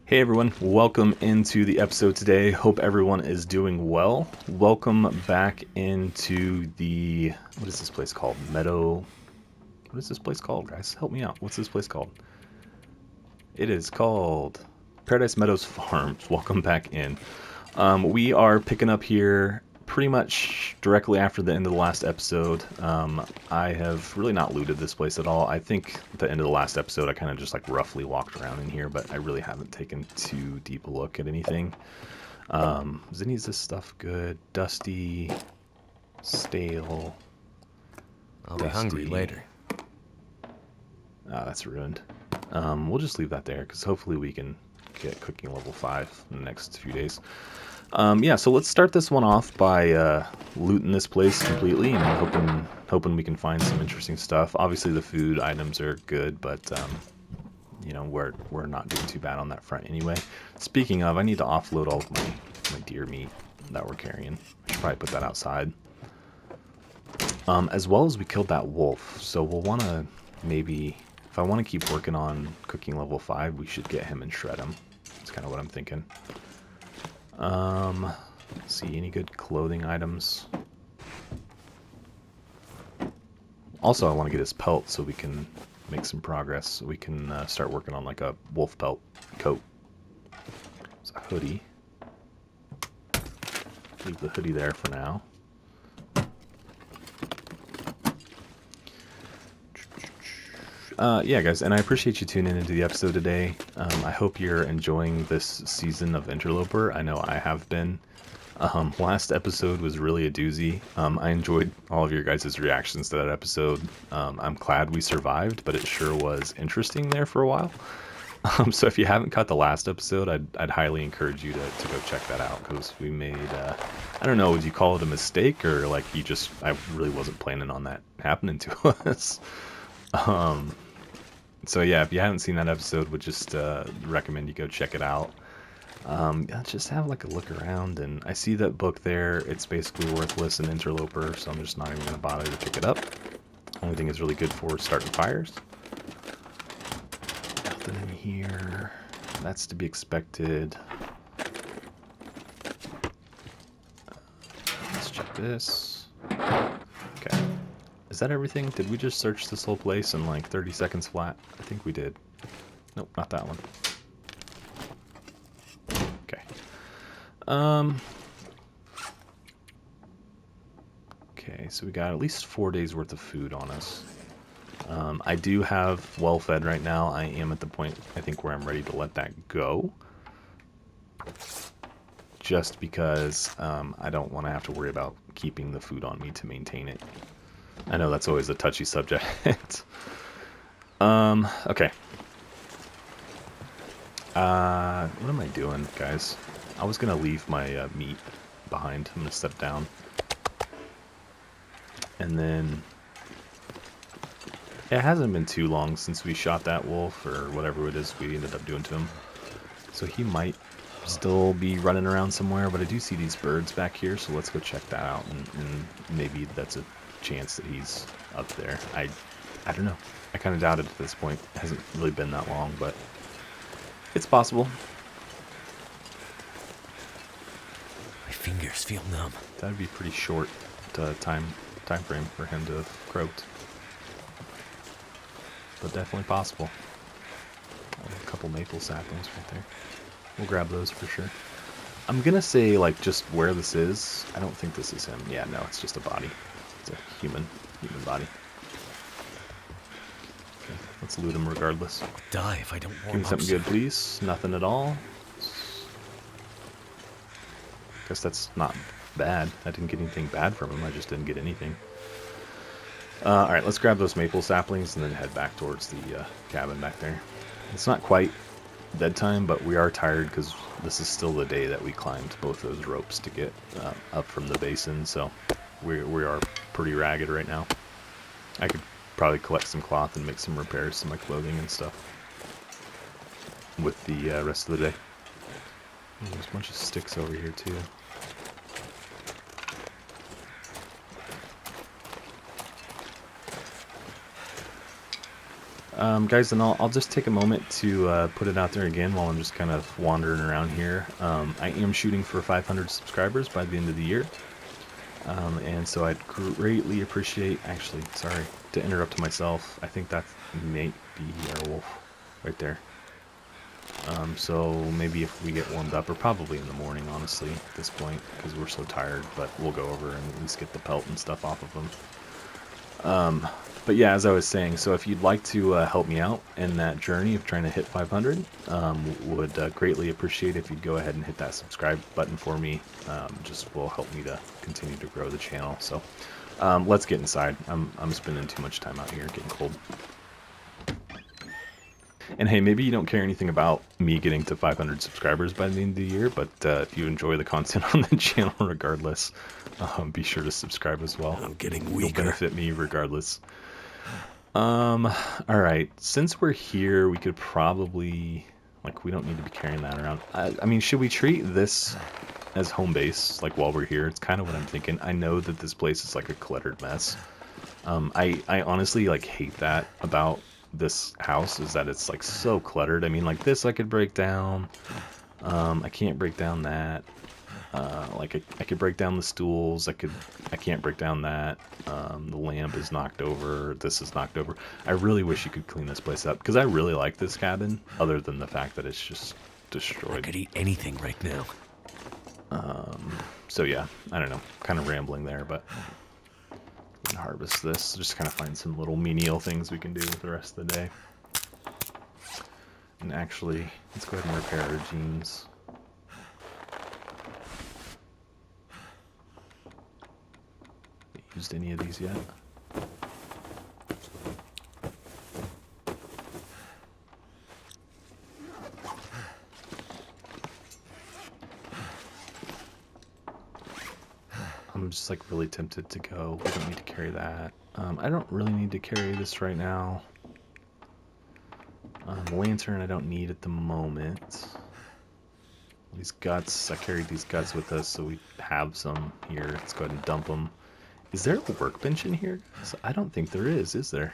Hey everyone, welcome into the episode today. Hope everyone is doing well. Welcome back into the, what is this place called? What is this place called, guys? Help me out. What's this place called? It is called Paradise Meadows Farms. Welcome back in. We are picking up here pretty much directly after the end of the last episode. I have really not looted this place at all. I think at the end of the last episode I kind of just like roughly walked around in here, but I really haven't taken too deep a look at anything. Is any of this stuff good? Dusty, stale, I'll be hungry later. Ah, that's ruined. We'll just leave that there because hopefully we can get cooking level 5 in the next few days. Yeah, so let's start this one off by looting this place completely and hoping we can find some interesting stuff. Obviously, the food items are good, but you know, we're not doing too bad on that front anyway. Speaking of, I need to offload all of my deer meat that we're carrying. I should probably put that outside. As well as we killed that wolf, so we'll want to maybe, if I want to keep working on cooking level 5, we should get him and shred him. That's kind of what I'm thinking. Let's see, any good clothing items? Also, I want to get his pelt so we can make some progress. So we can start working on like a wolf pelt coat. It's a hoodie. Leave the hoodie there for now. Yeah, guys, and I appreciate you tuning into the episode today. I hope you're enjoying this season of Interloper. I know I have been. Last episode was really a doozy. I enjoyed all of your guys' reactions to that episode. I'm glad we survived, but it sure was interesting there for a while. So if you haven't caught the last episode, I'd highly encourage you to go check that out, because we made, I don't know, would you call it a mistake, or like I really wasn't planning on that happening to us. So yeah, if you haven't seen that episode, would just recommend you go check it out. Just have like a look around, and I see that book there. It's basically worthless in Interloper, so I'm just not even going to bother to pick it up. Only thing is really good for starting fires. Nothing in here. That's to be expected. Let's check this. Okay. Is that everything? Did we just search this whole place in like 30 seconds flat? I think we did. Nope, not that one. Okay. Okay, so we got at least 4 days worth of food on us. I do have well fed right now. I am at the point, I think, where I'm ready to let that go. Just because I don't want to have to worry about keeping the food on me to maintain it. I know that's always a touchy subject. Okay. What am I doing, guys? I was going to leave my meat behind. I'm going to step down. And then, it hasn't been too long since we shot that wolf, or whatever it is we ended up doing to him. So he might still be running around somewhere, but I do see these birds back here, so let's go check that out, and maybe that's a chance that he's up there. I don't know. I kind of doubt it at this point. It hasn't really been that long, but it's possible. My fingers feel numb. That'd be pretty short time frame for him to have croaked, but definitely possible. A couple maple saplings right there. We'll grab those for sure. I'm gonna say, like, just where this is. I don't think this is him. Yeah, no, it's just a body. It's a human body. Okay, let's loot him regardless. I'll die if I don't warm up. Give me something good, please. Nothing at all. Guess that's not bad. I didn't get anything bad from him. I just didn't get anything. Alright, let's grab those maple saplings and then head back towards the cabin back there. It's not quite bedtime, but we are tired because this is still the day that we climbed both those ropes to get up from the basin, so we are pretty ragged right now. I could probably collect some cloth and make some repairs to my clothing and stuff with the rest of the day. There's a bunch of sticks over here too. Guys, and I'll just take a moment to put it out there again while I'm just kind of wandering around here. I am shooting for 500 subscribers by the end of the year. And so I'd greatly appreciate, actually, sorry to interrupt myself, I think that may be our wolf right there. So maybe if we get warmed up, or probably in the morning, honestly, at this point, because we're so tired, but we'll go over and at least get the pelt and stuff off of them. But yeah, as I was saying, so if you'd like to help me out in that journey of trying to hit 500, would greatly appreciate if you'd go ahead and hit that subscribe button for me. Just will help me to continue to grow the channel. So let's get inside. I'm spending too much time out here getting cold. And hey, maybe you don't care anything about me getting to 500 subscribers by the end of the year, but if you enjoy the content on the channel regardless, be sure to subscribe as well. I'm getting weaker. It'll benefit me regardless. Alright, since we're here, we could probably, like, we don't need to be carrying that around. I mean, should we treat this as home base, like, while we're here? It's kind of what I'm thinking. I know that this place is, like, a cluttered mess. I honestly, like, hate that about this house, is that it's, like, so cluttered. I mean, like, this I could break down. I can't break down that. Like, I could break down the stools. I can't break down that. The lamp is knocked over. This is knocked over. I really wish you could clean this place up, because I really like this cabin, other than the fact that it's just destroyed. I could eat anything right now. So yeah, I don't know. Kind of rambling there, but we can harvest this. Just kind of find some little menial things we can do with the rest of the day. And actually, let's go ahead and repair our jeans. Used any of these yet? I'm just like really tempted to go. We don't need to carry that. I don't really need to carry this right now. Lantern I don't need at the moment. These guts, I carried these guts with us, so we have some here. Let's go ahead and dump them. Is there a workbench in here? I don't think there is there?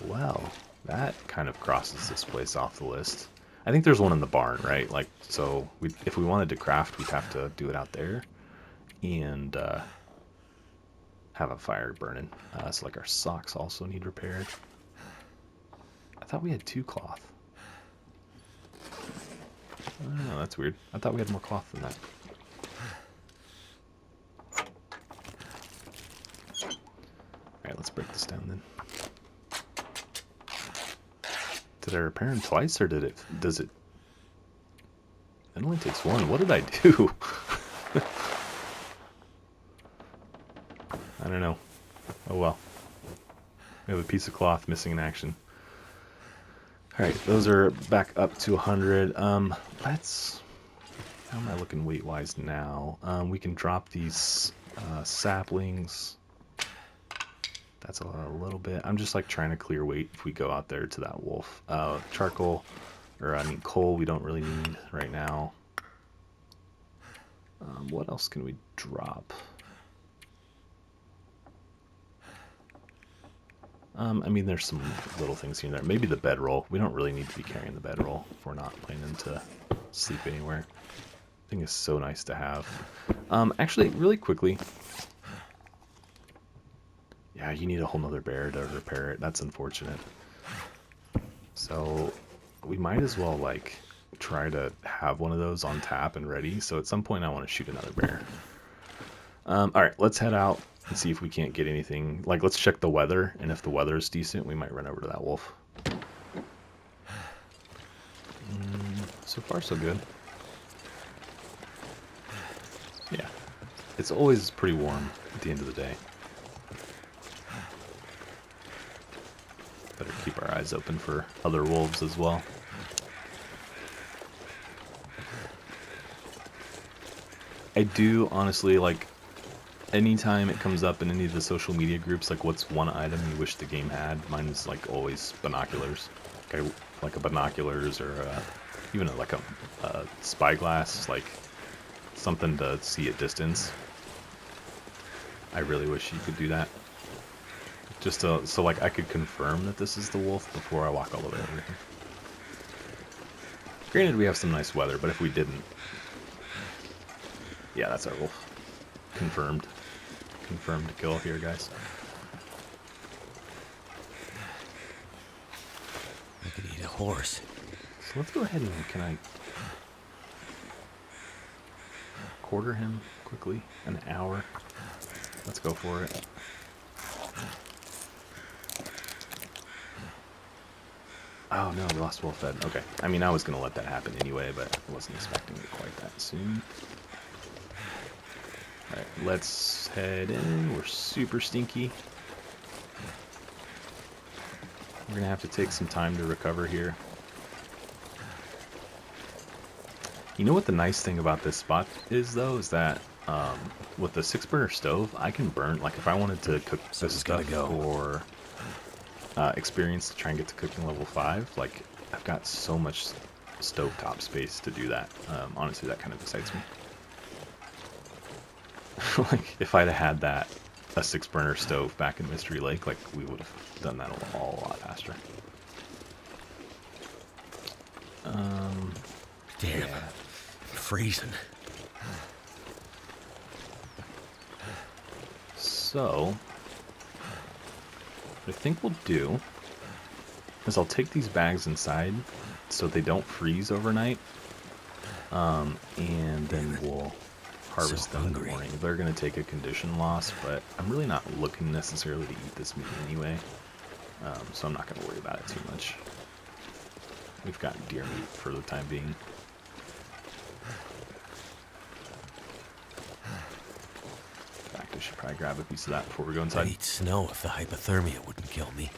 Well, that kind of crosses this place off the list. I think there's one in the barn, right? Like, so if we wanted to craft, we'd have to do it out there and have a fire burning. So like our socks also need repaired. I thought we had 2 cloth. Oh, that's weird. I thought we had more cloth than that. Alright, let's break this down then. Did I repair him twice, or does it... It only takes 1. What did I do? I don't know. Oh well. We have a piece of cloth missing in action. Alright, those are back up to 100. Let's... How am I looking weight-wise now? We can drop these saplings. That's a little bit. I'm just like trying to clear weight if we go out there to that wolf. Charcoal, or I mean coal, we don't really need right now. What else can we drop? I mean, there's some little things here and there. Maybe the bedroll. We don't really need to be carrying the bedroll if we're not planning to sleep anywhere. I think it's so nice to have. Actually, really quickly. Yeah, you need a whole nother bear to repair it. That's unfortunate. So we might as well like try to have one of those on tap and ready. So at some point I want to shoot another bear. Alright, let's head out and see if we can't get anything. Like, let's check the weather, and if the weather is decent, we might run over to that wolf. So far, so good. Yeah. It's always pretty warm at the end of the day. Better keep our eyes open for other wolves as well. I do honestly, like, anytime it comes up in any of the social media groups, like, what's one item you wish the game had? Mine is like always binoculars. Like a binoculars, or even like a spyglass, like something to see at distance. I really wish you could do that. Just so like I could confirm that this is the wolf before I walk all the way over here. Granted, we have some nice weather, but if we didn't... Yeah, that's our wolf. Confirmed. Confirmed kill here, guys. I could eat a horse. So let's go ahead and... Can I... quarter him quickly? An hour. Let's go for it. Oh no, we lost wolf fed. Okay. I mean, I was going to let that happen anyway, but I wasn't expecting it quite that soon. Alright, let's head in. We're super stinky. We're going to have to take some time to recover here. You know what the nice thing about this spot is, though, is that with the 6-burner stove, I can burn, like if I wanted to cook this stuff for experience to try and get to cooking level 5, like I've got so much stovetop space to do that. Honestly, that kind of excites me. Like if I'd have had that, a 6-burner stove back in Mystery Lake, like we would have done that a lot faster. Damn, yeah. freezing. So, what I think we'll do is I'll take these bags inside so they don't freeze overnight, and then we'll harvest them in the morning. They're going to take a condition loss, but I'm really not looking necessarily to eat this meat anyway, so I'm not going to worry about it too much. We've got deer meat for the time being. In fact, I should probably grab a piece of that before we go inside. I'd eat snow if the hypothermia wouldn't kill me.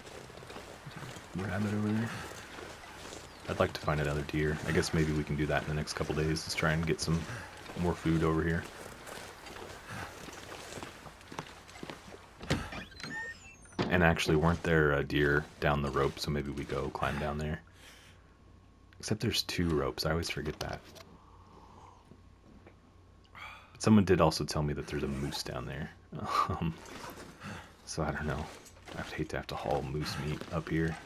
Grab it over there. I'd like to find another deer. I guess maybe we can do that in the next couple days. Let's try and get some more food over here. And actually, weren't there deer down the rope, so maybe we go climb down there. Except there's 2 ropes. I always forget that. But someone did also tell me that there's a moose down there. So I don't know. I'd hate to have to haul moose meat up here.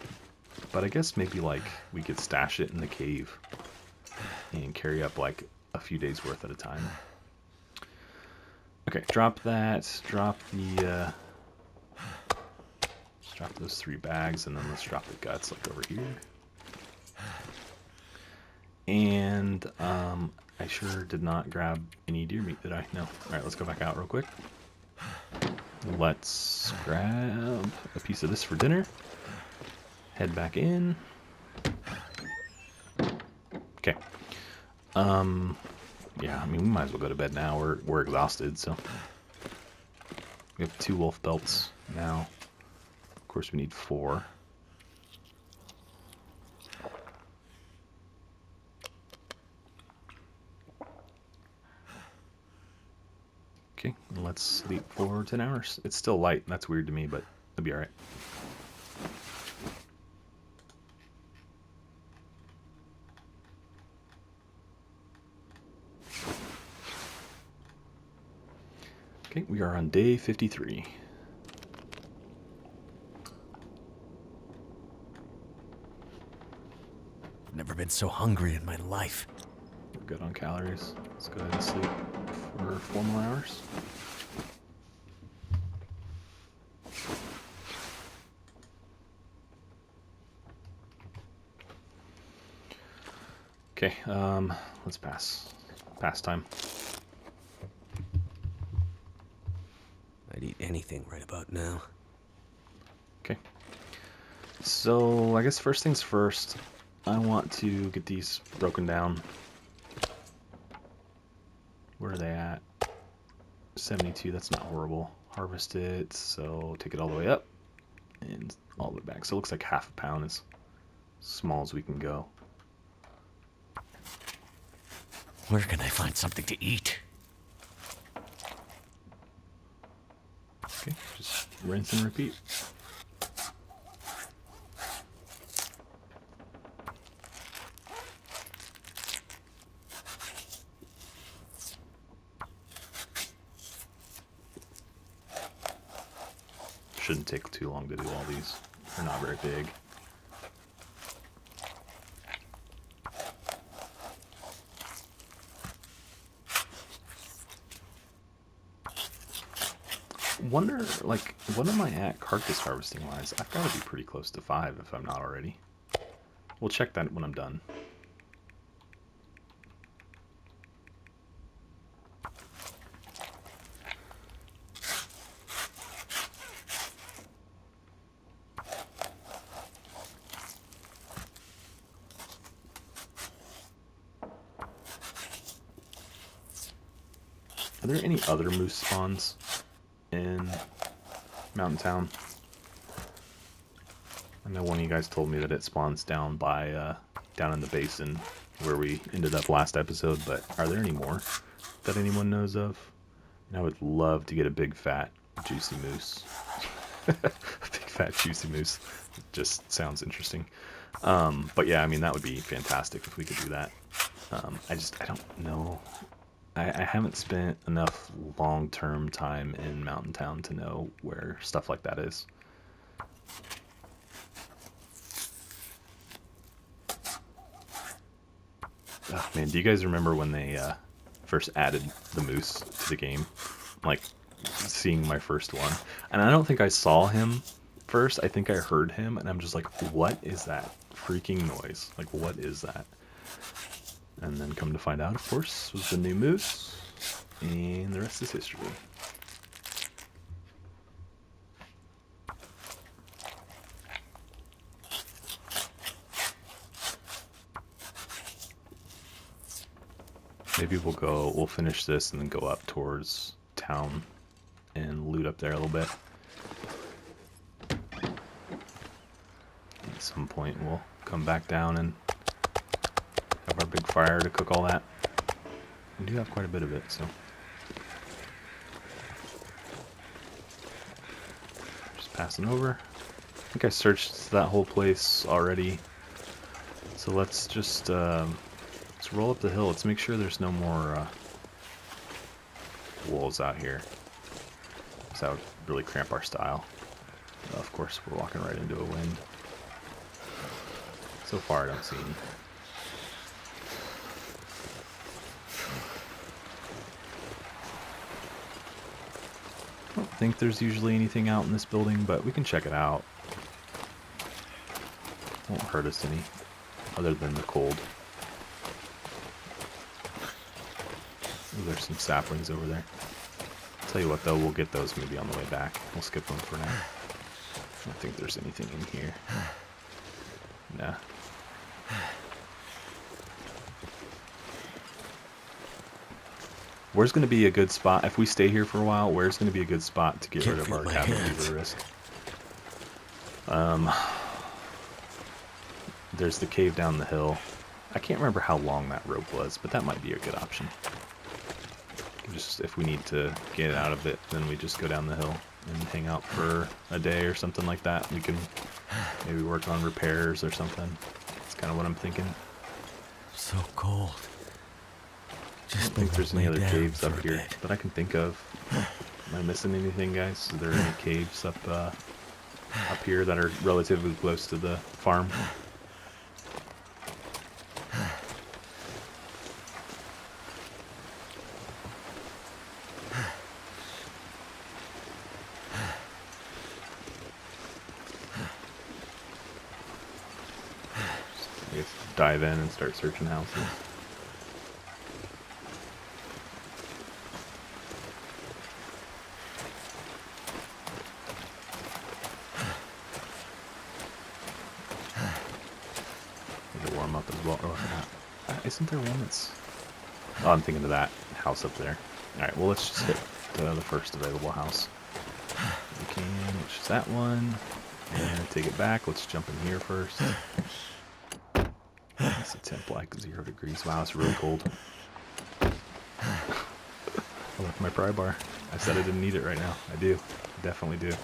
But I guess maybe like we could stash it in the cave and carry up like a few days worth at a time. Okay, drop that. Drop the... let's drop those 3 bags, and then let's drop the guts like over here. And I sure did not grab any deer meat, did I? No. Alright, let's go back out real quick. Let's grab a piece of this for dinner. Head back in. Okay. Yeah, I mean, we might as well go to bed now. We're exhausted, so. We have 2 wolf belts now. Of course, we need 4. Okay, let's sleep for 10 hours. It's still light. That's weird to me, but it'll be alright. Okay, we are on day 53. I've never been so hungry in my life. We're good on calories. Let's go ahead and sleep for 4 more hours. Okay, let's pass. Pass time. I'd eat anything right about now. Okay. So, I guess first things first, I want to get these broken down. Where are they at? 72, that's not horrible. Harvest it, so take it all the way up and all the way back. So it looks like half a pound, as small as we can go. Where can I find something to eat? Okay, just rinse and repeat. shouldn't take too long to do all these. They're not very big. Wonder, like, what am I at carcass harvesting wise? I've got to be pretty close to 5 if I'm not already. We'll check that when I'm done. Are there any other moose spawns in Mountain Town? I know one of you guys told me that it spawns down by down in the basin where we ended up last episode, but are there any more that anyone knows of? And I would love to get a big fat juicy moose. A big fat juicy moose. It just sounds interesting. But yeah, I mean, that would be fantastic if we could do that. I don't know. I haven't spent enough long-term time in Mountain Town to know where stuff like that is. Oh, man, do you guys remember when they first added the moose to the game? Like, seeing my first one. And I don't think I saw him first. I think I heard him, and I'm just like, what is that freaking noise? Like, what is that? And then come to find out, of course, was the new moose, and the rest is history. Maybe we'll finish this and then go up towards town and loot up there a little bit. At some point we'll come back down and have our big fire to cook all that. We do have quite a bit of it, so. Just passing over. I think I searched that whole place already. So let's just let's roll up the hill. Let's make sure there's no more wolves out here, because that would really cramp our style. Of course, we're walking right into a wind. So far, I don't see any. I don't think there's usually anything out in this building, but we can check it out. Won't hurt us any, other than the cold. Ooh, there's some saplings over there. Tell you what though, we'll get those maybe on the way back. We'll skip them for now. I don't think there's anything in here. Nah. Where's going to be a good spot, if we stay here for a while, where's going to be a good spot to get rid of our cabin fever risk? There's the cave down the hill. I can't remember how long that rope was, but that might be a good option. Just if we need to get out of it, then we just go down the hill and hang out for a day or something like that. We can maybe work on repairs or something. That's kind of what I'm thinking. So cold. I don't think there's any other caves up here that I can think of. Am I missing anything, guys? Are there any caves up here that are relatively close to the farm? I guess dive in and start searching houses. Warm up as well. Isn't there one that's... Oh, I'm thinking of that house up there. Alright, well, let's just hit the first available house. We can, which is that one. And take it back. Let's jump in here first. It's a temp like 0 degrees. Wow, it's really cold. I left my pry bar. I said I didn't need it right now. I do. I definitely do.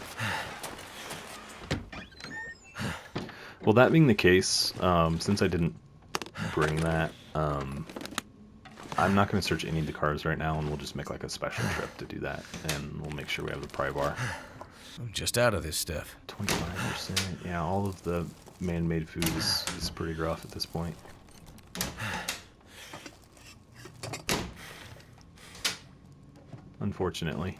Well, that being the case, since I didn't bring that, I'm not going to search any of the cars right now, and we'll just make like a special trip to do that, and we'll make sure we have the pry bar. I'm just out of this stuff. 25%. Yeah, all of the man-made food is pretty rough at this point. Unfortunately.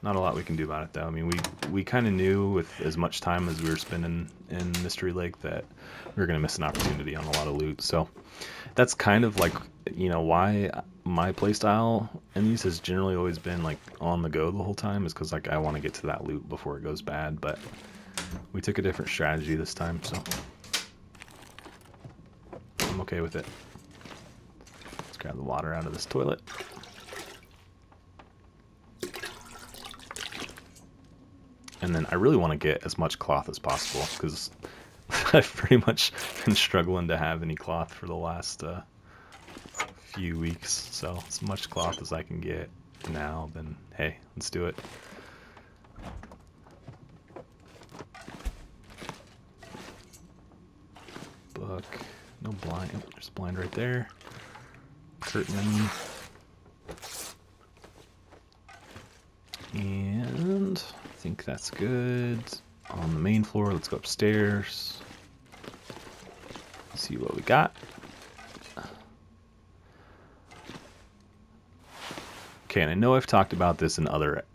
Not a lot we can do about it, though. I mean, we kind of knew with as much time as we were spending in Mystery Lake that we were going to miss an opportunity on a lot of loot. So that's kind of like, you know, why my playstyle in these has generally always been like on the go the whole time, is because like I want to get to that loot before it goes bad. But we took a different strategy this time, so I'm okay with it. Let's grab the water out of this toilet. And then I really want to get as much cloth as possible, because I've pretty much been struggling to have any cloth for the last few weeks. So as much cloth as I can get now, then hey, let's do it. Book. No blind. Oh, there's a blind right there. Curtain. And I think that's good. On the main floor, let's go upstairs. See what we got. Okay, and I know I've talked about this in other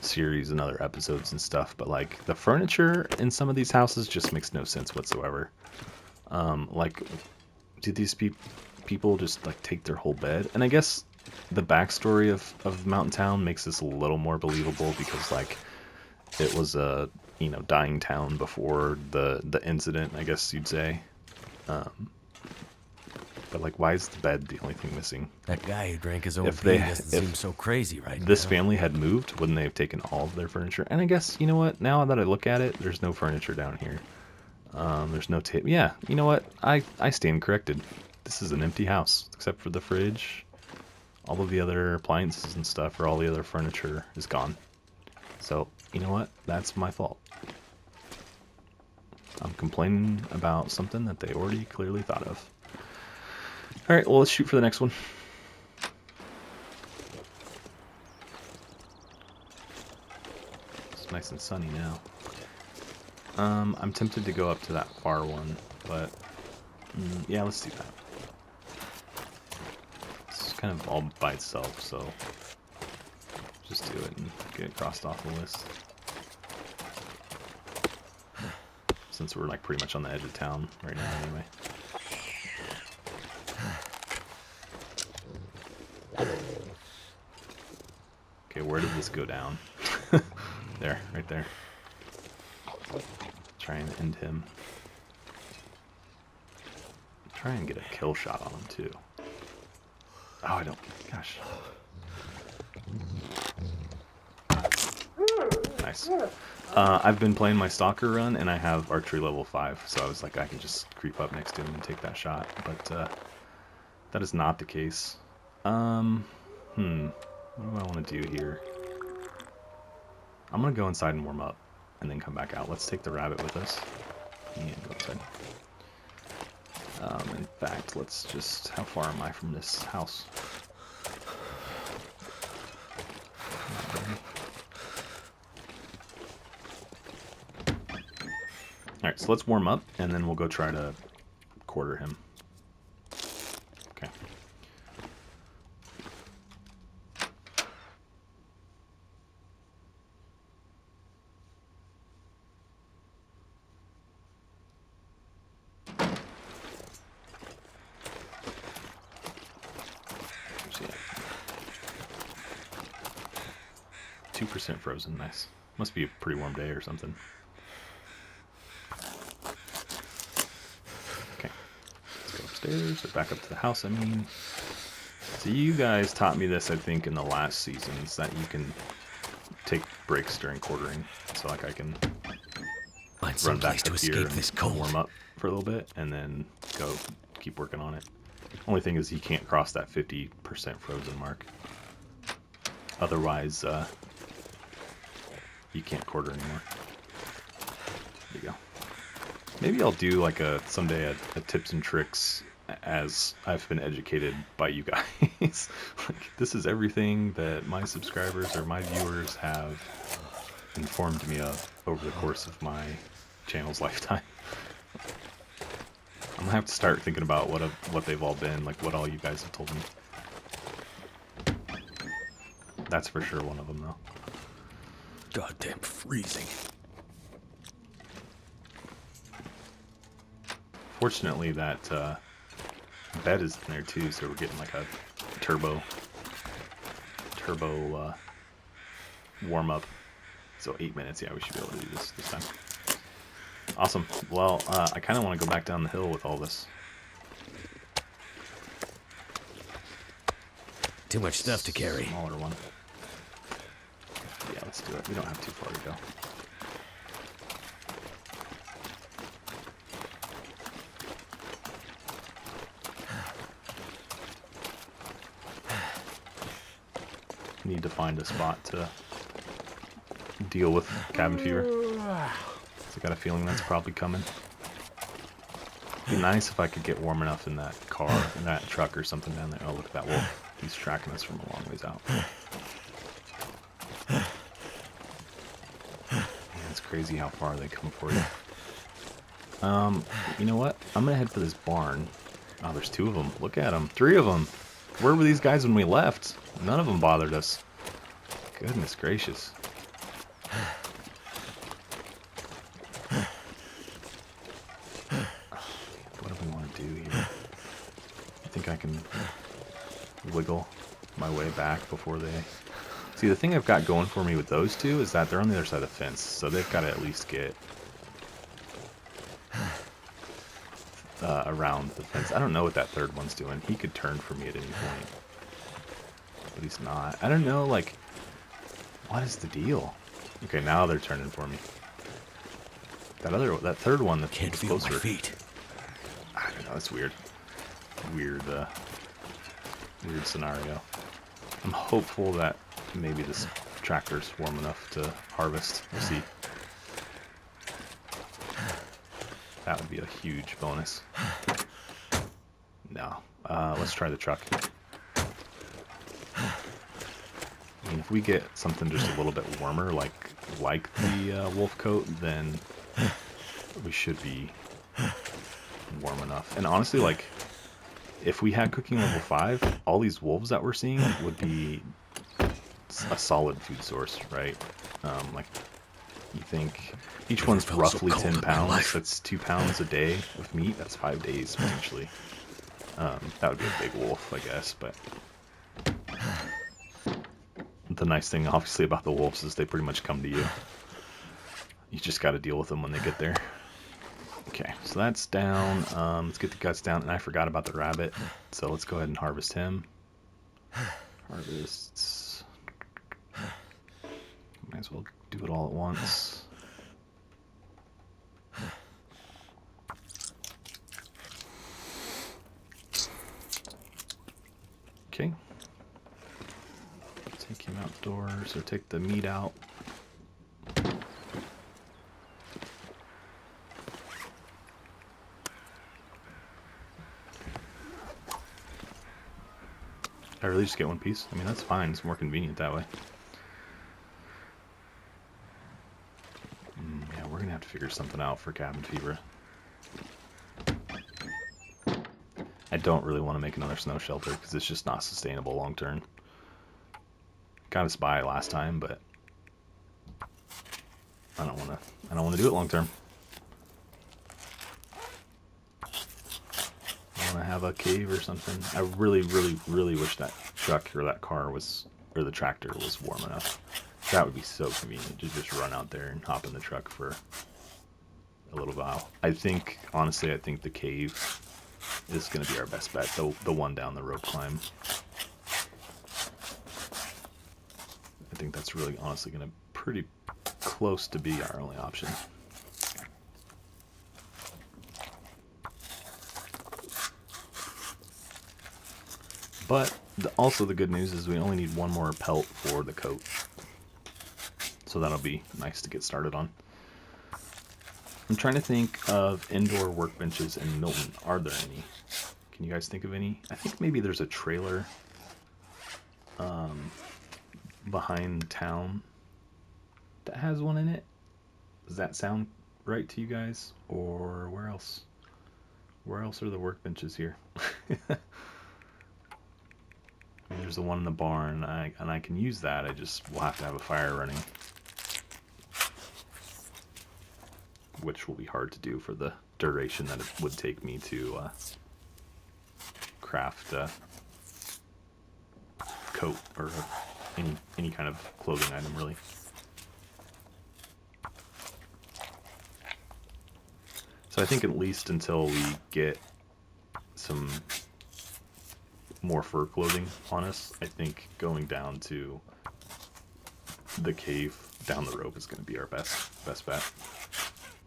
series and other episodes and stuff, but like the furniture in some of these houses just makes no sense whatsoever. Like, did these people just like take their whole bed? And I guess the backstory of Mountain Town makes this a little more believable, because like it was a, you know, dying town before the incident, I guess you'd say. But like, why is the bed the only thing missing? That guy who drank his own pee doesn't seem so crazy right now. This family had moved, wouldn't they have taken all of their furniture? And I guess, you know what, now that I look at it, there's no furniture down here. There's no tape. Yeah, you know what, I stand corrected. This is an empty house, except for the fridge. All of the other appliances and stuff, or all the other furniture is gone. So, you know what, that's my fault. I'm complaining about something that they already clearly thought of. Alright, well, let's shoot for the next one. It's nice and sunny now. I'm tempted to go up to that far one, but yeah, let's do that. It's kind of all by itself, so just do it and get it crossed off the list. Since we're like pretty much on the edge of town right now anyway. Okay, where did this go down? There, right there. Try and end him. Try and get a kill shot on him too. Oh, I don't. Gosh. Nice. I've been playing my stalker run, and I have archery level 5, so I was like, I can just creep up next to him and take that shot. But that is not the case. What do I want to do here? I'm gonna go inside and warm up, and then come back out. Let's take the rabbit with us and go inside. In fact, let's just... How far am I from this house? Alright, so let's warm up, and then we'll go try to quarter him. Okay. Where's he at? 2% frozen, nice. Must be a pretty warm day or something. Or back up to the house, I mean. So you guys taught me this, I think, in the last seasons, that you can take breaks during quartering. So like I can run back up here and warm up for a little bit, and then go keep working on it. Only thing is you can't cross that 50% frozen mark. Otherwise, you can't quarter anymore. There you go. Maybe I'll do like someday a tips and tricks as I've been educated by you guys. Like, this is everything that my subscribers or my viewers have informed me of over the course of my channel's lifetime. I'm gonna have to start thinking about what they've all been, like what all you guys have told me. That's for sure one of them, though. Goddamn freezing. Fortunately, that bed is in there too, so we're getting like a turbo warm up. So 8 minutes, yeah, we should be able to do this time. Awesome. Well, I kind of want to go back down the hill with all this. Too much stuff to carry. Smaller one. Yeah, let's do it. We don't have too far to go. Need to find a spot to deal with cabin fever. So I got a feeling that's probably coming. It'd be nice if I could get warm enough in that car, in that truck or something down there. Oh, look at that wolf. He's tracking us from a long ways out. Man, it's crazy how far they come for you. You know what? I'm gonna head for this barn. Oh, there's 2 of them. Look at them. 3 of them. Where were these guys when we left? None of them bothered us. Goodness gracious. What do we want to do here? I think I can wiggle my way back before they... See, the thing I've got going for me with those 2 is that they're on the other side of the fence, so they've got to at least get around the fence. I don't know what that 3rd one's doing. He could turn for me at any point. But he's not. I don't know, like, what is the deal? Okay, now they're turning for me. That 3rd one that's Can't feel closer. my feet. I don't know, that's weird. Weird scenario. I'm hopeful that maybe this tractor's warm enough to harvest. We'll see. That would be a huge bonus. No. Let's try the truck. I mean, if we get something just a little bit warmer, like the wolf coat, then we should be warm enough. And honestly, like, if we had cooking level 5, all these wolves that we're seeing would be a solid food source, right? Like, you think each one's roughly 10 pounds. That's 2 pounds a day of meat. That's 5 days, potentially. That would be a big wolf, I guess, but... The nice thing, obviously, about the wolves is they pretty much come to you. You just got to deal with them when they get there. Okay, so that's down. Let's get the guts down. And I forgot about the rabbit, so let's go ahead and harvest him. Harvests. Might as well do it all at once. Okay. Take him outdoors, or take the meat out. I really just get one piece? I mean, that's fine. It's more convenient that way. Yeah, we're going to have to figure something out for cabin fever. I don't really want to make another snow shelter because it's just not sustainable long term. Got us by last time, but I don't want to do it long term. I want to have a cave or something. I really, really, really wish that truck or that car was, or the tractor was warm enough. That would be so convenient to just run out there and hop in the truck for a little while. I think, honestly, I think the cave is going to be our best bet. The one down the rope climb. I think that's really, honestly, going to pretty close to be our only option. But also the good news is we only need one more pelt for the coat. So that'll be nice to get started on. I'm trying to think of indoor workbenches in Milton. Are there any? Can you guys think of any? I think maybe there's a trailer behind town. that has one in it. Does that sound right to you guys? Or where else? Where else are the workbenches here? There's the one in the barn, and I can use that. I just will have to have a fire running, which will be hard to do for the duration that it would take me to craft a coat or any kind of clothing item, really. So I think at least until we get some more fur clothing on us, I think going down to the cave down the rope is going to be our best bet.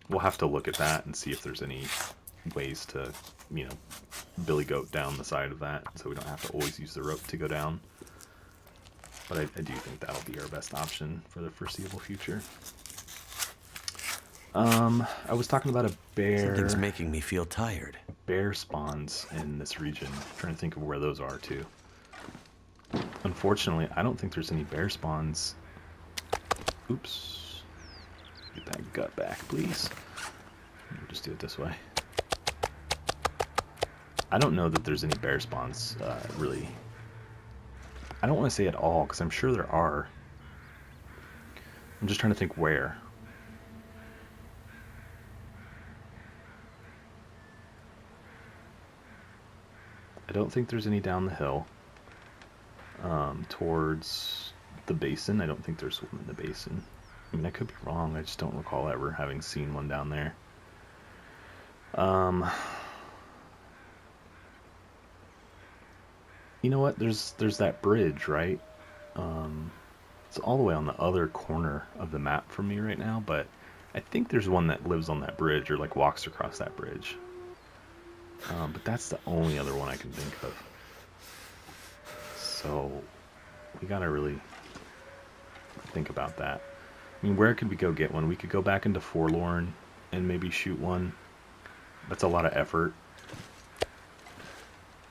We'll have to look at that and see if there's any ways to, you know, billy goat down the side of that, so we don't have to always use the rope to go down. But I do think that'll be our best option for the foreseeable future. I was talking about a bear. Something's making me feel tired. Bear spawns in this region. I'm trying to think of where those are too. Unfortunately, I don't think there's any bear spawns. Oops. Get that gut back, please. We'll just do it this way. I don't know that there's any bear spawns, really. I don't want to say at all, because I'm sure there are. I'm just trying to think where. I don't think there's any down the hill. Towards the basin, I don't think there's one in the basin. I mean, I could be wrong. I just don't recall ever having seen one down there. You know what? There's that bridge, right? It's all the way on the other corner of the map from me right now, but I think there's one that lives on that bridge or like walks across that bridge. But that's the only other one I can think of. So we gotta really think about that. I mean, where could we go get one? We could go back into Forlorn and maybe shoot one. That's a lot of effort.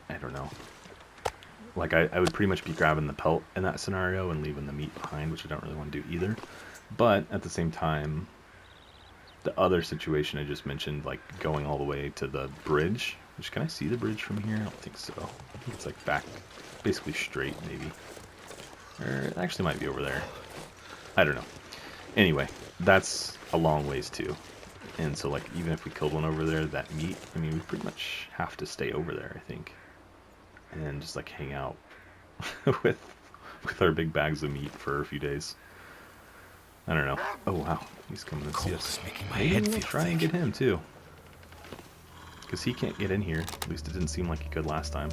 I don't know. Like, I would pretty much be grabbing the pelt in that scenario and leaving the meat behind, which I don't really want to do either. But at the same time, the other situation I just mentioned, like going all the way to the bridge, which, can I see the bridge from here? I don't think so. I think it's like back, basically straight maybe. Or it actually might be over there. I don't know. Anyway, that's a long ways too. And so, like, even if we killed one over there, that meat, I mean, we pretty much have to stay over there, I think. And just, like, hang out with our big bags of meat for a few days. I don't know. Oh, wow. He's coming to see us. Maybe we'll try and get him, too. Because he can't get in here. At least it didn't seem like he could last time.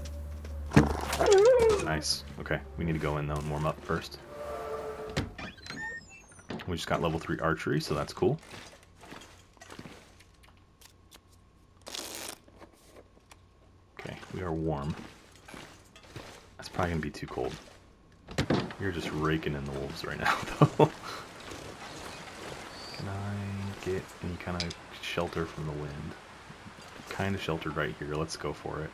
Nice. Okay, we need to go in, though, and warm up first. We just got level 3 archery, so that's cool. Okay, we are warm. That's probably going to be too cold. You're just raking in the wolves right now, though. Can I get any kind of shelter from the wind? Kind of sheltered right here. Let's go for it.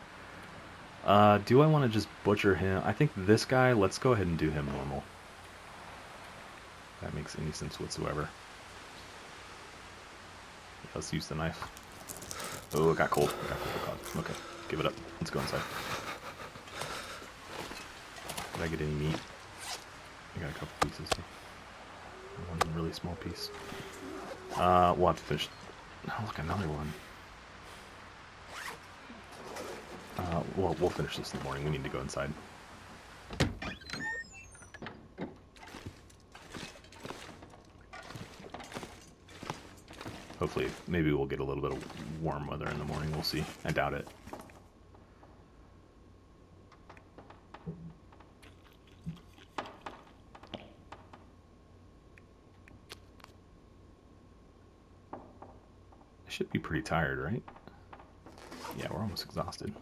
Do I want to just butcher him? I think this guy, let's go ahead and do him normal. If that makes any sense whatsoever. Let's use the knife. Oh, it got cold. It got cold. Okay, give it up. Let's go inside. Did I get any meat? I got a couple pieces. One really small piece. We'll have to finish. Oh, look, another one. We'll finish this in the morning. We need to go inside. Hopefully, maybe we'll get a little bit of warm weather in the morning. We'll see. I doubt it. I should be pretty tired, right? Yeah, we're almost exhausted.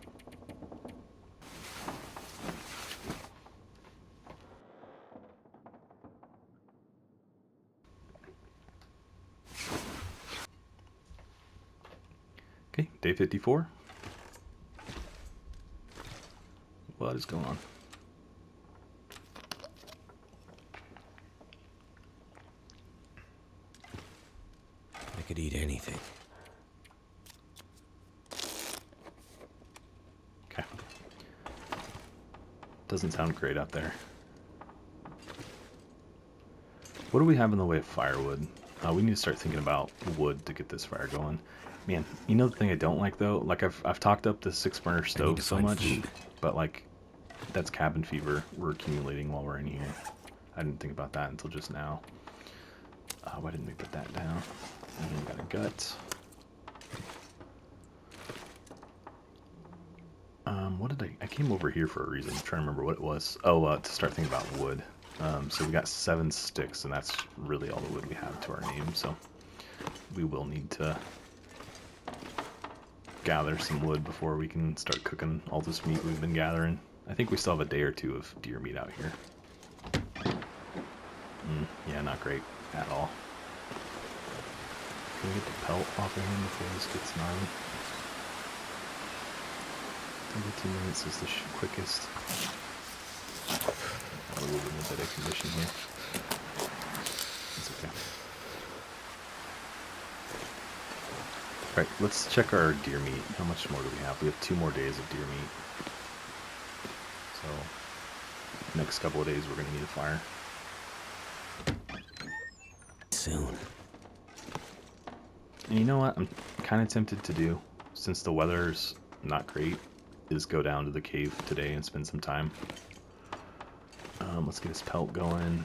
Okay, day 54. What is going on? could eat anything. Okay. Doesn't sound great out there. What do we have in the way of firewood? We need to start thinking about wood to get this fire going. Man, you know the thing I don't like though? Like I've talked up the 6-burner stove so much, but like that's cabin fever we're accumulating while we're in here. I didn't think about that until just now. Why didn't we put that down? And then we got a gut. What did I came over here for a reason. I'm trying to remember what it was. Oh, to start thinking about wood. So we got 7 sticks, and that's really all the wood we have to our name. So we will need to gather some wood before we can start cooking all this meat we've been gathering. I think we still have a day or two of deer meat out here. Yeah, not great at all. Can we get the pelt off of him before this gets gnarly? 32 minutes is the quickest. A little bit of better condition here. It's okay. Alright, let's check our deer meat. How much more do we have? We have 2 more days of deer meat. So, next couple of days we're going to need a fire. Soon. And you know what I'm kind of tempted to do, since the weather's not great, is go down to the cave today and spend some time. Let's get his pelt going.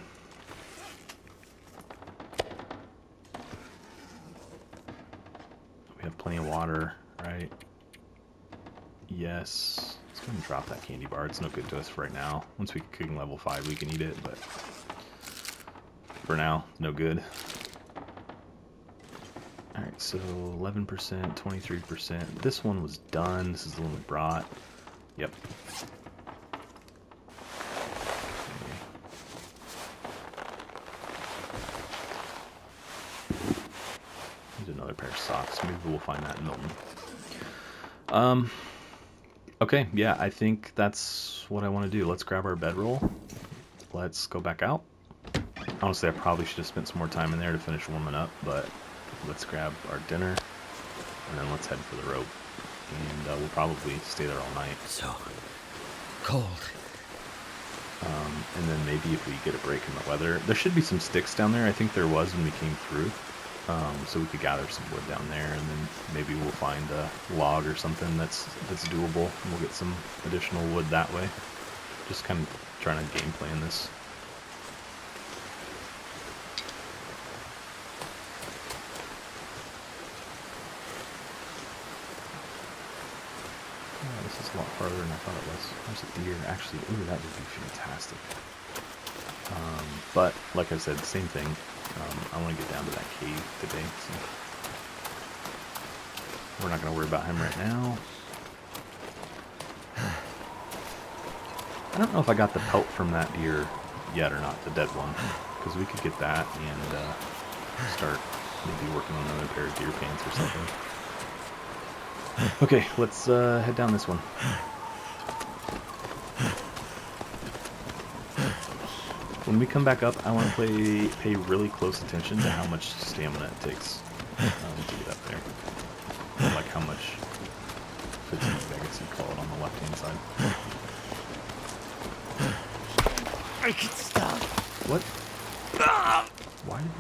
We have plenty of water, right? Yes. Let's go ahead and drop that candy bar. It's no good to us for right now. Once we get cooking level 5, we can eat it, but for now, no good. Alright, so 11%, 23%. This one was done. This is the one we brought. Yep. There's another pair of socks. Maybe we'll find that in Milton. Okay, yeah, I think that's what I want to do. Let's grab our bedroll. Let's go back out. Honestly, I probably should have spent some more time in there to finish warming up, but let's grab our dinner, and then let's head for the rope. And we'll probably stay there all night. So cold. And then maybe if we get a break in the weather, there should be some sticks down there. I think there was when we came through. So we could gather some wood down there, and then maybe we'll find a log or something that's doable, and we'll get some additional wood that way. Just kind of trying to game plan this. Oh, this is a lot farther than I thought it was. There's a deer. Actually, ooh, that would be fantastic. But, like I said, same thing. I want to get down to that cave today, so we're not going to worry about him right now. I don't know if I got the pelt from that deer yet or not, the dead one, because we could get that and start maybe working on another pair of deer pants or something. Okay, let's head down this one. When we come back up, I want to pay really close attention to how much stamina it takes to get up there. Like how much fatigue, I guess you'd call it, on the left-hand side. I can stop. What? Why did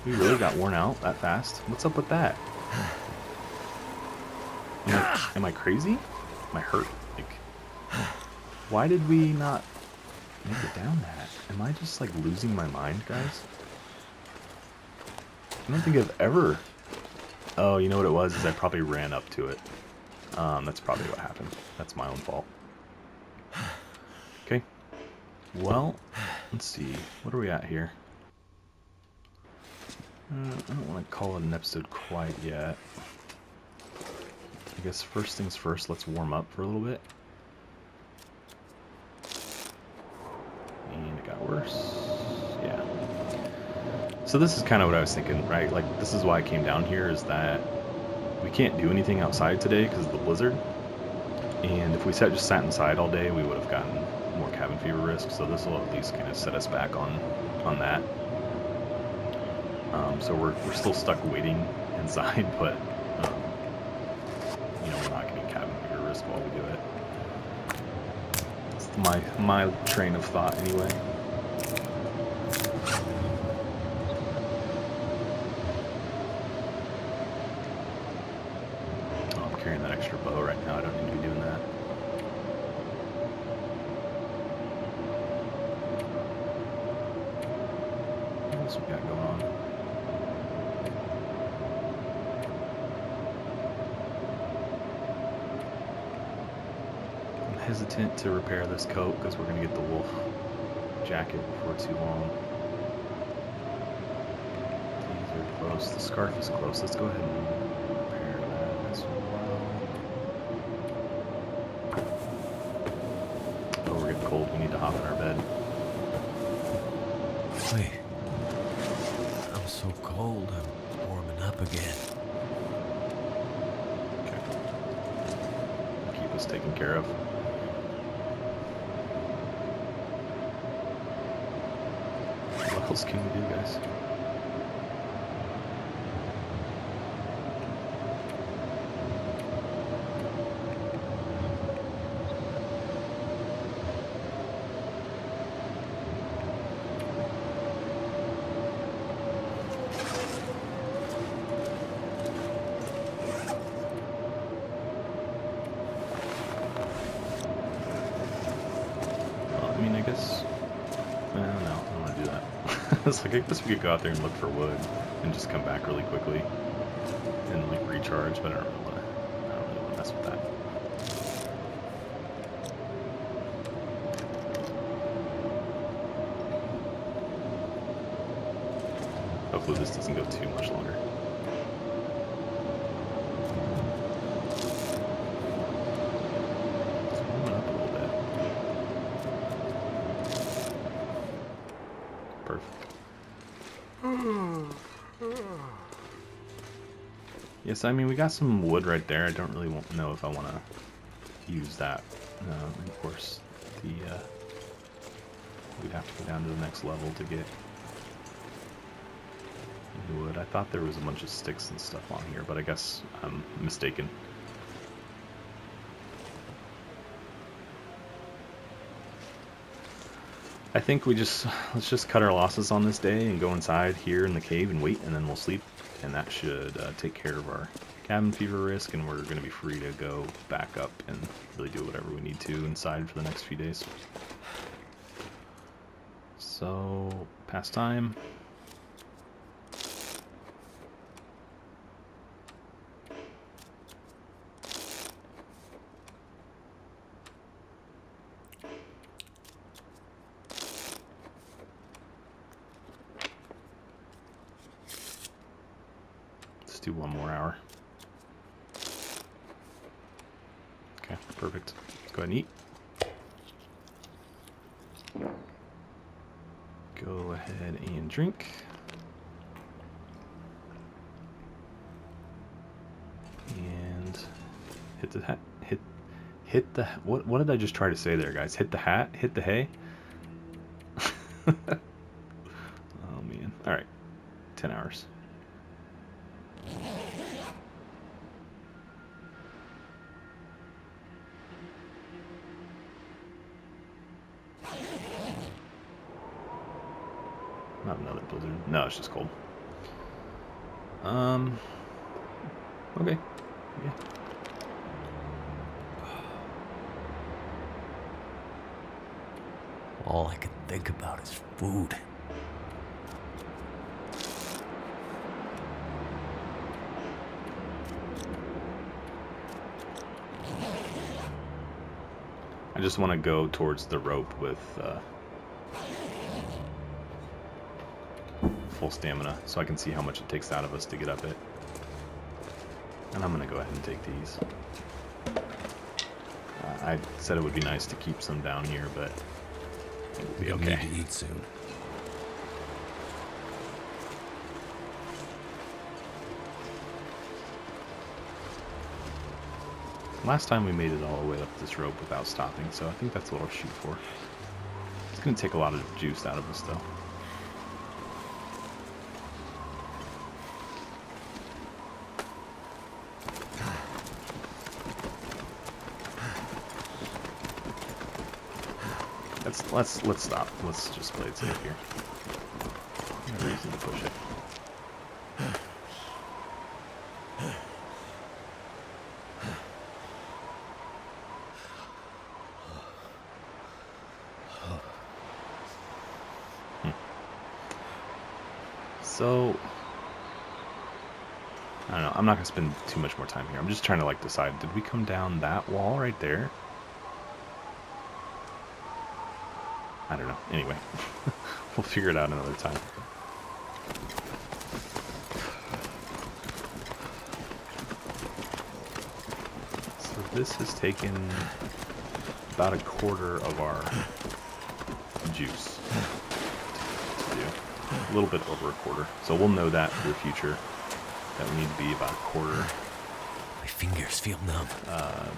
we... We really got worn out that fast? What's up with that? Am I crazy? Am I hurt? Like... Why did we not make it down that? Am I just like losing my mind, guys? I don't think I've ever... Oh, you know what it was? Is I probably ran up to it. That's probably what happened. That's my own fault. Okay. Well, let's see. What are we at here? I don't want to call it an episode quite yet. I guess first things first, let's warm up for a little bit. And it got worse. Yeah. So this is kind of what I was thinking, right? Like, this is why I came down here, is that we can't do anything outside today because of the blizzard. And if we just sat inside all day, we would have gotten more cabin fever risk. So this will at least kind of set us back on that. So we're still stuck waiting inside, but you know, we're not getting cabin fever risk while we do it. It's my train of thought anyway. Oh, I'm carrying that extra bow right now. I don't need to be doing that. What else we got going on? Hesitant to repair this coat because we're going to get the wolf jacket before too long. These are close. The scarf is close. Let's go ahead and repair that as well. Oh, we're getting cold. We need to hop in our bed. Wait. I'm so cold. I'm warming up again. Okay. Keep us taken care of. What else can we do, guys? Well, I mean, I guess... no, I don't want to do that. It's like, I guess we could go out there and look for wood and just come back really quickly and like recharge, but I don't really want to mess with that. Hopefully this doesn't go too much longer. It's warming up a little bit. Perfect. Yes, I mean, we got some wood right there. I don't really know if I want to use that. Of course, we'd have to go down to the next level to get wood. I thought there was a bunch of sticks and stuff on here, but I guess I'm mistaken. I think let's just cut our losses on this day and go inside here in the cave and wait, and then we'll sleep. And that should take care of our cabin fever risk, and we're going to be free to go back up and really do whatever we need to inside for the next few days. So, past time. Do one more hour. Okay, perfect. Let's go ahead and eat. Go ahead and drink. And hit the hat. Hit the... What did I just try to say there, guys? Hit the hat? Hit the hay? Oh, man. Alright. 10 hours. Not another blizzard. No, it's just cold. Okay. Yeah. All I can think about is food. I just want to go towards the rope with full stamina so I can see how much it takes out of us to get up it. And I'm going to go ahead and take these. I said it would be nice to keep some down here, but it will be okay. We need to eat soon. Last time we made it all the way up this rope without stopping, so I think that's what I'll shoot for. It's going to take a lot of juice out of us, though. Let's stop. Let's just play it safe here. No reason to push it. So, I don't know. I'm not going to spend too much more time here. I'm just trying to, like, decide, did we come down that wall right there? I don't know. Anyway, we'll figure it out another time. So this has taken about a quarter of our juice to do. A little bit over a quarter. So we'll know that for the future, that we need to be about a quarter. My fingers feel numb.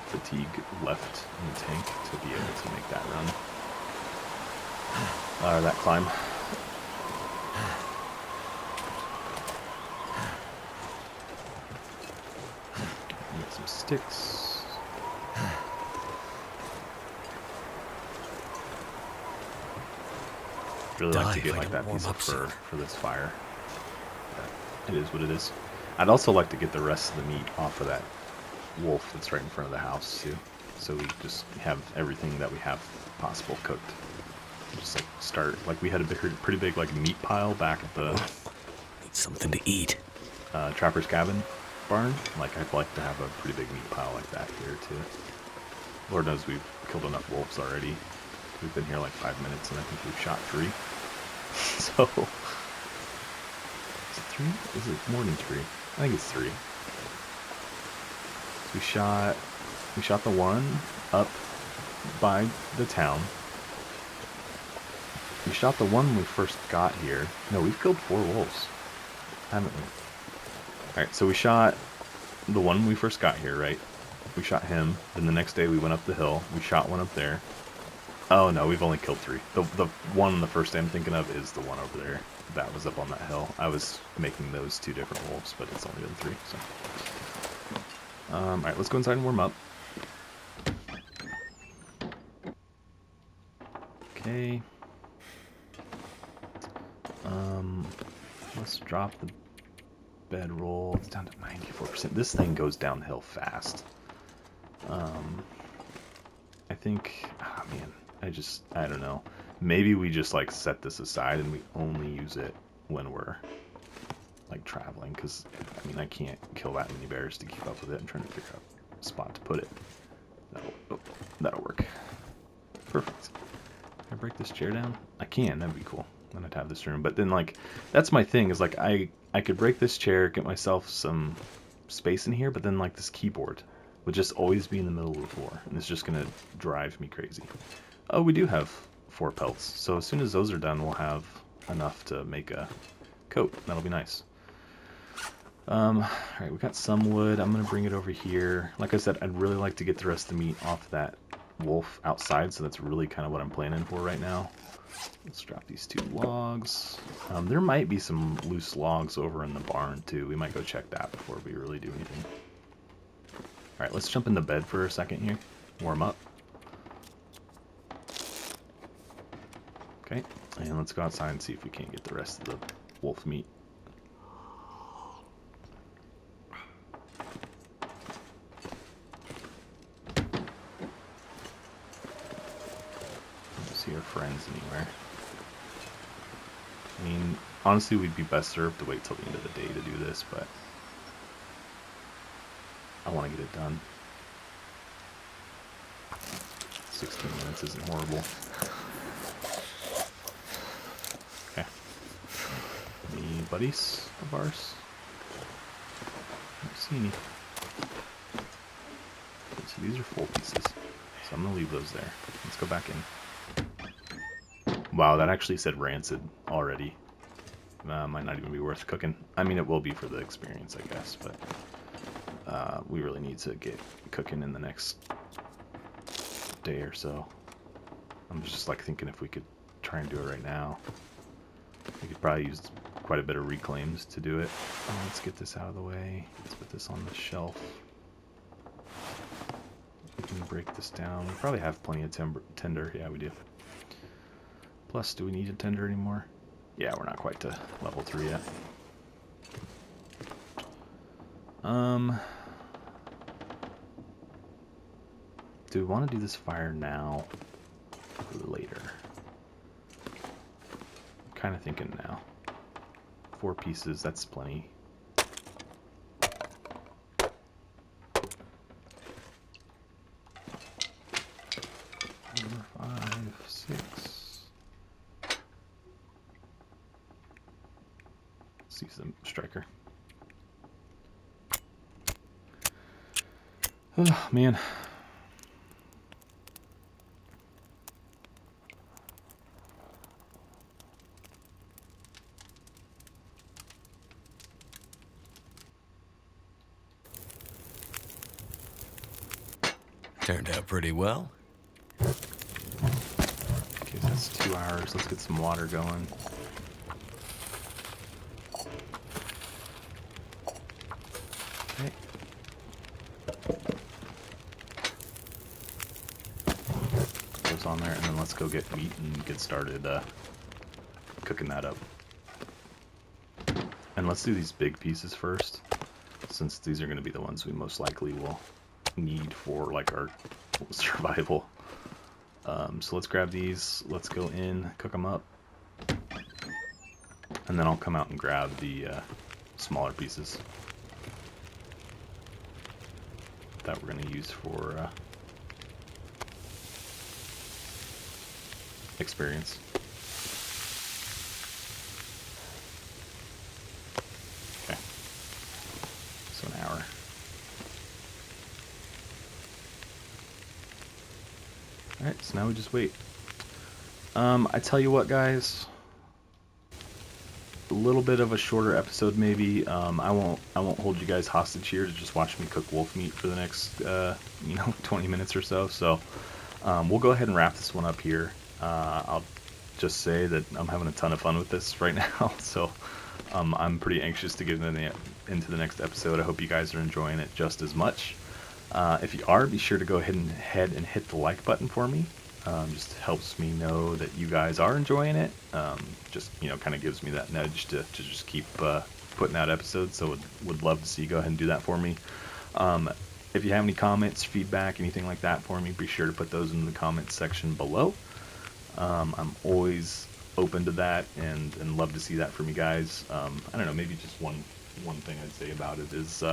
Fatigue left in the tank to be able to make that run. That climb. Get some sticks. Really like to get like that piece of fur for this fire. But it is what it is. I'd also like to get the rest of the meat off of that wolf that's right in front of the house too, so we just have everything that we have possible cooked. Just like start like we had a pretty big like meat pile back at the need something to eat. Trapper's Cabin barn. Like I'd like to have a pretty big meat pile like that here too. Lord knows we've killed enough wolves already. We've been here like 5 minutes and I think we've shot 3. So is it 3? Is it more than 3? I think it's 3. So we shot the one up by the town. We shot the one when we first got here. No, we've killed 4 wolves, haven't we? Alright, so we shot the one when we first got here, right? We shot him. Then the next day we went up the hill. We shot one up there. Oh no, we've only killed 3. The one the first day I'm thinking of is the one over there. That was up on that hill. I was making those 2 different wolves, but it's only been 3, so. Alright, let's go inside and warm up. Okay. Let's drop the bedroll. It's down to 94%. This thing goes downhill fast. I think, oh man, I don't know. Maybe we just like set this aside and we only use it when we're like traveling, because I mean I can't kill that many bears to keep up with it. I'm trying to figure out a spot to put it. That'll work. Perfect. Can I break this chair down? I can. That'd be cool. Then I'd have this room. But then like that's my thing is like I could break this chair, get myself some space in here, but then like this keyboard would just always be in the middle of the floor, and it's just gonna drive me crazy. Oh, we do have 4 pelts, so as soon as those are done, we'll have enough to make a coat. That'll be nice. Alright, we got some wood. I'm gonna bring it over here. Like I said, I'd really like to get the rest of the meat off that wolf outside, so that's really kind of what I'm planning for right now. Let's drop these 2 logs. There might be some loose logs over in the barn too. We might go check that before we really do anything. Alright, let's jump in the bed for a second here. Warm up. Okay, and let's go outside and see if we can't get the rest of the wolf meat. Don't see our friends anywhere. I mean, honestly, we'd be best served to wait till the end of the day to do this, but I want to get it done. 16 minutes isn't horrible. Okay. Any buddies of ours? I don't see any. Okay, so these are full pieces. So I'm going to leave those there. Let's go back in. Wow, that actually said rancid already. Might not even be worth cooking. I mean, it will be for the experience, I guess, but we really need to get cooking in the next day or so. I'm just like thinking if we could try and do it right now. We could probably use quite a bit of reclaims to do it. Let's get this out of the way. Let's put this on the shelf. We can break this down. We probably have plenty of tinder. Yeah, we do. Plus, do we need a tender anymore? Yeah, we're not quite to level 3 yet. Do we want to do this fire now or later? I'm kind of thinking now. 4 pieces, that's plenty. 4, 5, 6. Let's use the striker. Oh, man. Turned out pretty well. Okay, so that's 2 hours. Let's get some water going. Okay. Put those on there, and then let's go get meat and get started cooking that up. And let's do these big pieces first, since these are going to be the ones we most likely will need for like our survival. So let's grab these, let's go in, cook them up, and then I'll come out and grab the smaller pieces that we're going to use for experience. Okay, so an hour. Alright, so now we just wait. I tell you what, guys, a little bit of a shorter episode maybe. I won't hold you guys hostage here to just watch me cook wolf meat for the next 20 minutes or so. So we'll go ahead and wrap this one up here. I'll just say that I'm having a ton of fun with this right now, so I'm pretty anxious to get into the next episode. I hope you guys are enjoying it just as much. If you are, be sure to go ahead and hit the like button for me. Just helps me know that you guys are enjoying it. Just kind of gives me that nudge to just keep putting out episodes. So would love to see you go ahead and do that for me. If you have any comments, feedback, anything like that for me, be sure to put those in the comments section below. I'm always open to that and love to see that from you guys. I don't know, maybe just one thing I'd say about it is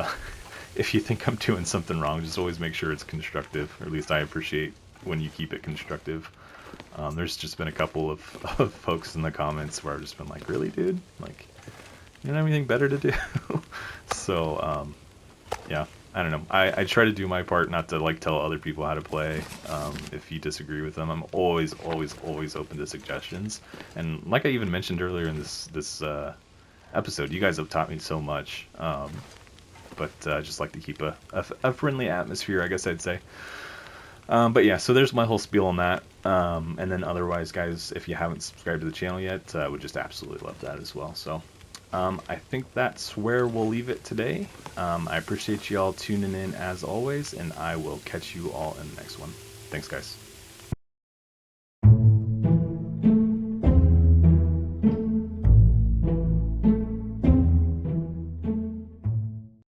if you think I'm doing something wrong, just always make sure it's constructive, or at least I appreciate when you keep it constructive. There's just been a couple of folks in the comments where I've just been like, really, dude? Like, you don't have anything better to do? So, yeah, I don't know. I try to do my part not to like tell other people how to play. If you disagree with them, I'm always open to suggestions. And like I even mentioned earlier in this episode, you guys have taught me so much. But I just like to keep a friendly atmosphere, I guess I'd say. But yeah, so there's my whole spiel on that. And then otherwise, guys, if you haven't subscribed to the channel yet, I would just absolutely love that as well. So I think that's where we'll leave it today. I appreciate you all tuning in as always, and I will catch you all in the next one. Thanks, guys.